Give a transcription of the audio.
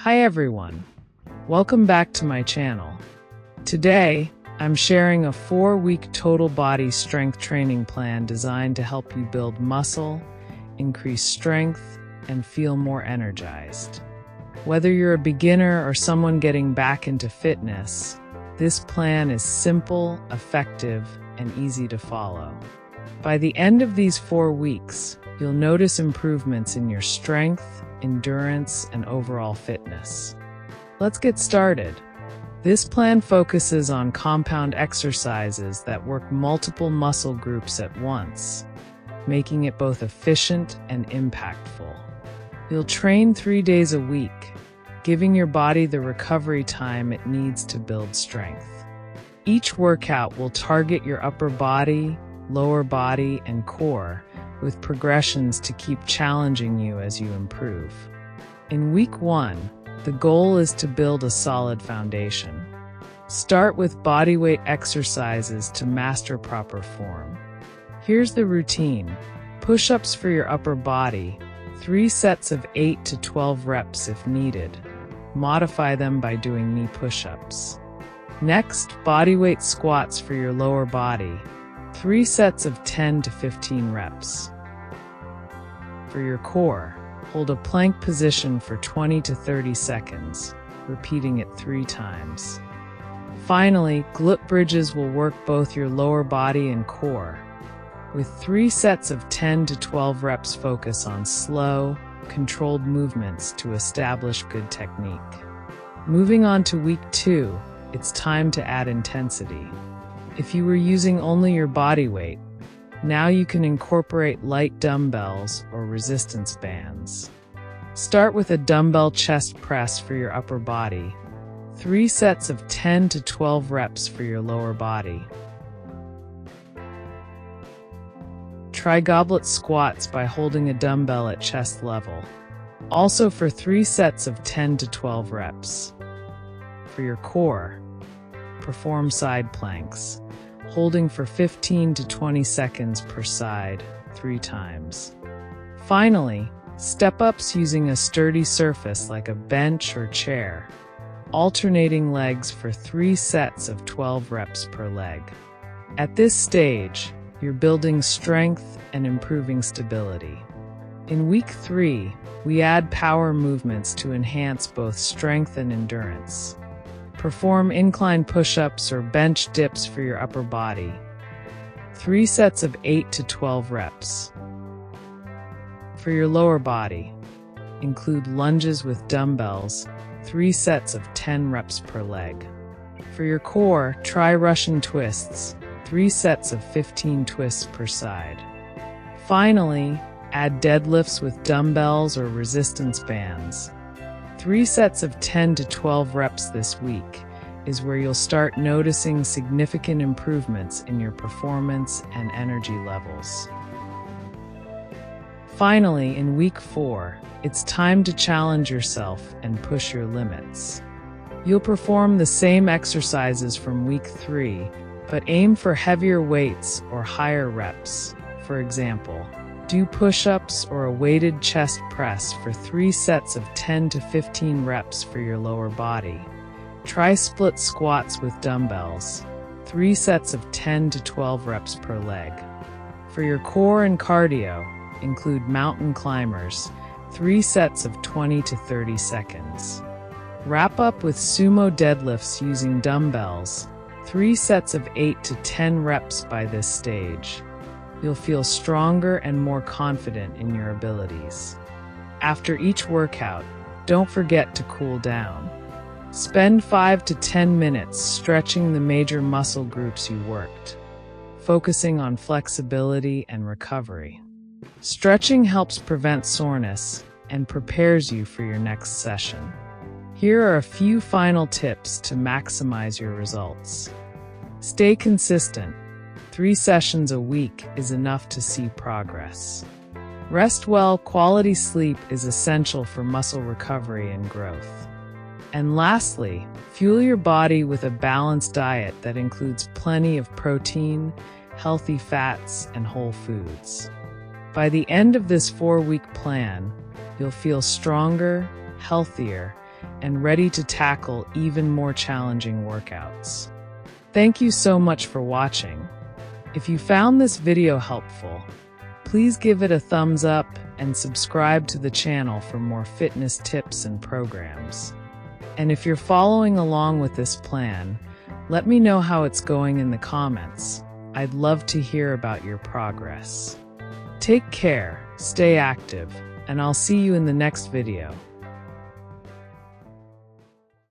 Hi everyone, welcome back to my channel. Today, I'm sharing a 4-week total body strength training plan designed to help you build muscle, increase strength, and feel more energized. Whether you're a beginner or someone getting back into fitness, this plan is simple, effective, and easy to follow. By the end of these 4 weeks, you'll notice improvements in your strength, endurance, and overall fitness. Let's get started. This plan focuses on compound exercises that work multiple muscle groups at once, making it both efficient and impactful. You'll train 3 days a week, giving your body the recovery time it needs to build strength. Each workout will target your upper body, lower body, and core, with progressions to keep challenging you as you improve. In week 1, the goal is to build a solid foundation. Start with bodyweight exercises to master proper form. Here's the routine. Push-ups for your upper body, 3 sets of 8 to 12 reps if needed. Modify them by doing knee push-ups. Next, bodyweight squats for your lower body, 3 sets of 10 to 15 reps. For your core, hold a plank position for 20 to 30 seconds, repeating it 3 times. Finally, glute bridges will work both your lower body and core. With 3 sets of 10 to 12 reps, focus on slow, controlled movements to establish good technique. Moving on to week 2, it's time to add intensity. If you were using only your body weight, now you can incorporate light dumbbells or resistance bands. Start with a dumbbell chest press for your upper body, 3 sets of 10 to 12 reps for your lower body. Try goblet squats by holding a dumbbell at chest level, also for 3 sets of 10 to 12 reps. For your core, perform side planks, holding for 15 to 20 seconds per side, 3 times. Finally, step-ups using a sturdy surface like a bench or chair, alternating legs for 3 sets of 12 reps per leg. At this stage, you're building strength and improving stability. In week 3, we add power movements to enhance both strength and endurance. Perform incline push-ups or bench dips for your upper body, 3 sets of 8 to 12 reps. For your lower body, include lunges with dumbbells, 3 sets of 10 reps per leg. For your core, try Russian twists, 3 sets of 15 twists per side. Finally, add deadlifts with dumbbells or resistance bands. 3 sets of 10 to 12 reps this week is where you'll start noticing significant improvements in your performance and energy levels. Finally, in week 4, it's time to challenge yourself and push your limits. You'll perform the same exercises from week 3, but aim for heavier weights or higher reps. For example, do push-ups or a weighted chest press for 3 sets of 10 to 15 reps for your lower body. Try split squats with dumbbells, 3 sets of 10 to 12 reps per leg. For your core and cardio, include mountain climbers, 3 sets of 20 to 30 seconds. Wrap up with sumo deadlifts using dumbbells, 3 sets of 8 to 10 reps. By this stage, you'll feel stronger and more confident in your abilities. After each workout, don't forget to cool down. Spend 5 to 10 minutes stretching the major muscle groups you worked, focusing on flexibility and recovery. Stretching helps prevent soreness and prepares you for your next session. Here are a few final tips to maximize your results. Stay consistent. 3 sessions a week is enough to see progress. Rest well. Quality sleep is essential for muscle recovery and growth. And lastly, fuel your body with a balanced diet that includes plenty of protein, healthy fats, and whole foods. By the end of this 4-week plan, you'll feel stronger, healthier, and ready to tackle even more challenging workouts. Thank you so much for watching. If you found this video helpful, please give it a thumbs up and subscribe to the channel for more fitness tips and programs. And if you're following along with this plan, let me know how it's going in the comments. I'd love to hear about your progress. Take care, stay active, and I'll see you in the next video.